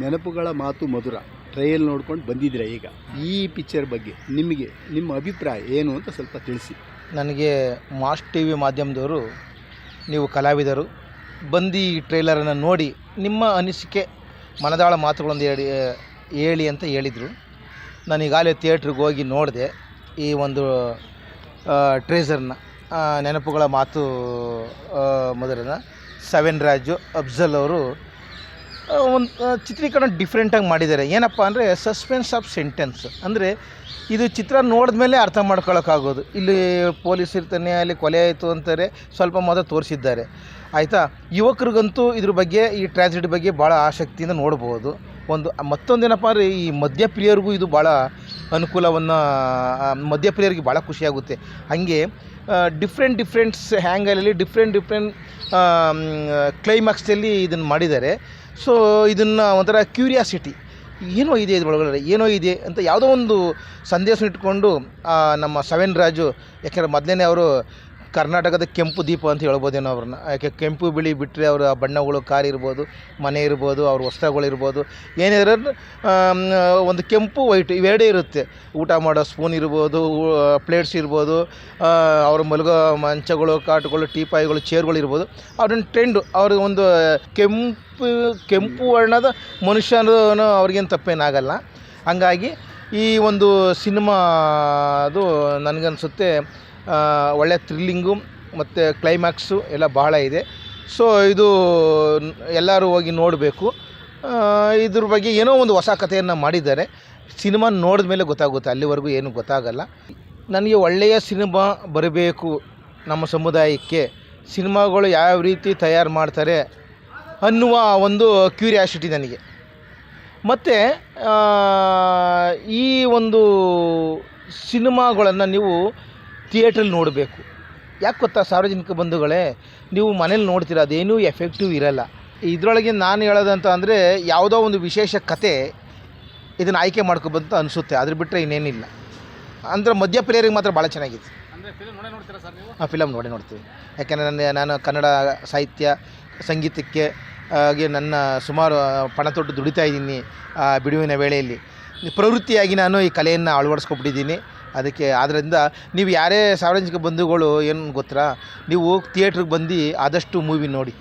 ನೆನಪುಗಳ ಮಾತು ಮಧುರ ಟ್ರಯಲ್ ನೋಡ್ಕೊಂಡು ಬಂದಿದ್ದೀರಾ ಈಗ. ಈ ಪಿಕ್ಚರ್ ಬಗ್ಗೆ ನಿಮ್ಮ ಅಭಿಪ್ರಾಯ ಏನು ಅಂತ ಸ್ವಲ್ಪ ತಿಳಿಸಿ. ನನಗೆ ಮಾಸ್ ಟಿ ವಿ ಮಾಧ್ಯಮದವರು, ನೀವು ಕಲಾವಿದರು ಬಂದು ಈ ಟ್ರೈಲರನ್ನು ನೋಡಿ ನಿಮ್ಮ ಅನಿಸಿಕೆ ಮನದಾಳ ಮಾತುಗಳೊಂದು ಹೇಳಿ ಅಂತ ಹೇಳಿದರು. ನಾನು ಈಗಾಗಲೇ ಥಿಯೇಟ್ರಿಗೆ ಹೋಗಿ ನೋಡಿದೆ ಈ ಒಂದು ಟ್ರೇಸರ್ನ, ನೆನಪುಗಳ ಮಾತು ಮೊದಲನ ಸವೆನ್ ರಾಜು ಅಫ್ಜಲ್ ಅವರು ಒಂದು ಚಿತ್ರೀಕರಣ ಡಿಫ್ರೆಂಟಾಗಿ ಮಾಡಿದ್ದಾರೆ. ಏನಪ್ಪ ಅಂದರೆ ಸಸ್ಪೆನ್ಸ್ ಆಫ್ ಸೆಂಟೆನ್ಸ್, ಅಂದರೆ ಇದು ಚಿತ್ರ ನೋಡಿದ ಮೇಲೆ ಅರ್ಥ ಮಾಡ್ಕೊಳ್ಳೋಕ್ಕಾಗೋದು. ಇಲ್ಲಿ ಪೊಲೀಸ್ ಇರ್ತಾನೆ, ಅಲ್ಲಿ ಕೊಲೆ ಆಯಿತು ಅಂತಾರೆ, ಸ್ವಲ್ಪ ಮೊದಲು ತೋರಿಸಿದ್ದಾರೆ ಆಯಿತಾ. ಯುವಕರಿಗಂತೂ ಇದ್ರ ಬಗ್ಗೆ, ಈ ಟ್ರ್ಯಾಜಿಡಿ ಬಗ್ಗೆ ಭಾಳ ಆಸಕ್ತಿಯಿಂದ ನೋಡ್ಬೋದು. ಮತ್ತೊಂದೇನಪ್ಪ ಅಂದರೆ ಈ ಮದ್ಯಪ್ರಿಯರಿಗೂ ಇದು ಭಾಳ ಅನುಕೂಲವನ್ನು, ಮದ್ಯಪ್ರಿಯರಿಗೆ ಭಾಳ ಖುಷಿಯಾಗುತ್ತೆ. ಹಾಗೆ ಡಿಫ್ರೆಂಟ್ಸ್ ಹ್ಯಾಂಗಲಲ್ಲಿ ಡಿಫ್ರೆಂಟ್ ಕ್ಲೈಮ್ಯಾಕ್ಸಲ್ಲಿ ಇದನ್ನು ಮಾಡಿದ್ದಾರೆ. ಸೊ ಇದನ್ನು ಒಂಥರ ಕ್ಯೂರಿಯಾಸಿಟಿ, ಏನೋ ಇದೆ ಇದು ಒಳಗಡೆ, ಏನೋ ಇದೆ ಅಂತ ಯಾವುದೋ ಒಂದು ಸಂದೇಶ ಇಟ್ಕೊಂಡು ನಮ್ಮ ಸವೆನ್ ರಾಜು, ಯಾಕೆಂದರೆ ಮೊದಲೇ ಅವರು ಕರ್ನಾಟಕದ ಕೆಂಪು ದೀಪ ಅಂತ ಹೇಳ್ಬೋದೇನೋ ಅವ್ರನ್ನ. ಯಾಕೆ ಕೆಂಪು ಬಿಳಿ ಬಿಟ್ಟರೆ ಅವರ ಬಣ್ಣಗಳು, ಕಾರ್ ಇರ್ಬೋದು, ಮನೆ ಇರ್ಬೋದು, ಅವ್ರ ವಸ್ತ್ರಗಳಿರ್ಬೋದು, ಏನಿದ್ರೆ ಒಂದು ಕೆಂಪು ವೈಟ್ ಇವೆರಡೇ ಇರುತ್ತೆ. ಊಟ ಮಾಡೋ ಸ್ಪೂನ್ ಇರ್ಬೋದು, ಪ್ಲೇಟ್ಸ್ ಇರ್ಬೋದು, ಅವ್ರ ಮಲಗೋ ಮಂಚಗಳು, ಕಾಟುಗಳು, ಟೀಪಾಯಿಗಳು, ಚೇರ್ಗಳು ಇರ್ಬೋದು. ಅವ್ರನ್ನ ಟ್ರೆಂಡು, ಅವ್ರಿಗೆ ಒಂದು ಕೆಂಪು ವರ್ಣದ ಮನುಷ್ಯನೂ ಅವ್ರಿಗೇನು ತಪ್ಪೇನಾಗಲ್ಲ. ಹಂಗಾಗಿ ಈ ಒಂದು ಸಿನಿಮಾ ಅದು ನನಗನ್ಸುತ್ತೆ ಒಳ್ಳೆಯ ಥ್ರಿಲ್ಲಿಂಗು ಮತ್ತು ಕ್ಲೈಮ್ಯಾಕ್ಸು ಎಲ್ಲ ಬಹಳ ಇದೆ. ಸೊ ಇದು ಎಲ್ಲರೂ ಹೋಗಿ ನೋಡಬೇಕು. ಇದ್ರ ಬಗ್ಗೆ ಏನೋ ಒಂದು ಹೊಸ ಕಥೆಯನ್ನು ಮಾಡಿದ್ದಾರೆ. ಸಿನಿಮಾ ನೋಡಿದ ಮೇಲೆ ಗೊತ್ತಾಗುತ್ತೆ, ಅಲ್ಲಿವರೆಗೂ ಏನು ಗೊತ್ತಾಗಲ್ಲ. ನನಗೆ ಒಳ್ಳೆಯ ಸಿನಿಮಾ ಬರಬೇಕು ನಮ್ಮ ಸಮುದಾಯಕ್ಕೆ, ಸಿನಿಮಾಗಳು ಯಾವ ರೀತಿ ತಯಾರು ಮಾಡ್ತಾರೆ ಅನ್ನುವ ಒಂದು ಕ್ಯೂರಿಯಾಸಿಟಿ ನನಗೆ. ಮತ್ತು ಈ ಒಂದು ಸಿನಿಮಾಗಳನ್ನು ನೀವು ಥಿಯೇಟ್ರಲ್ಲಿ ನೋಡಬೇಕು. ಯಾಕೆ ಗೊತ್ತಾ ಸಾರ್ವಜನಿಕ ಬಂಧುಗಳೇ, ನೀವು ಮನೇಲಿ ನೋಡ್ತೀರ, ಅದೇನೂ ಎಫೆಕ್ಟಿವ್ ಇರಲ್ಲ. ಇದರೊಳಗೆ ನಾನು ಹೇಳೋದಂತ ಅಂದರೆ ಯಾವುದೋ ಒಂದು ವಿಶೇಷ ಕತೆ ಇದನ್ನು ಆಯ್ಕೆ ಮಾಡ್ಕೊಬಂತ ಅನಿಸುತ್ತೆ, ಅದ್ರ ಬಿಟ್ಟರೆ ಇನ್ನೇನಿಲ್ಲ. ಅಂದರೆ ಮಧ್ಯಪ್ರಿಯರಿಗೆ ಮಾತ್ರ ಭಾಳ ಚೆನ್ನಾಗಿದೆ. ಫಿಲಮ್ ನೋಡ್ತೀವಿ. ಯಾಕೆಂದರೆ ನಾನು ಕನ್ನಡ ಸಾಹಿತ್ಯ ಸಂಗೀತಕ್ಕೆ ಹಾಗೆ ನನ್ನ ಸುಮಾರು ಪಣ ತೊಟ್ಟು ದುಡಿತಾ ಇದ್ದೀನಿ. ಬಿಡುವಿನ ವೇಳೆಯಲ್ಲಿ ಪ್ರವೃತ್ತಿಯಾಗಿ ನಾನು ಈ ಕಲೆಯನ್ನು ಅಳವಡಿಸ್ಕೊಬಿಟ್ಟಿದ್ದೀನಿ. ಅದಕ್ಕೆ ಆದ್ದರಿಂದ ನೀವು ಯಾರೇ ಸಾರ್ವಜನಿಕ ಬಂಧುಗಳು ಏನು ಗೊತ್ತಾ, ನೀವು ಥಿಯೇಟ್ರಿಗೆ ಬಂದು ಆದಷ್ಟು ಮೂವಿ ನೋಡಿ.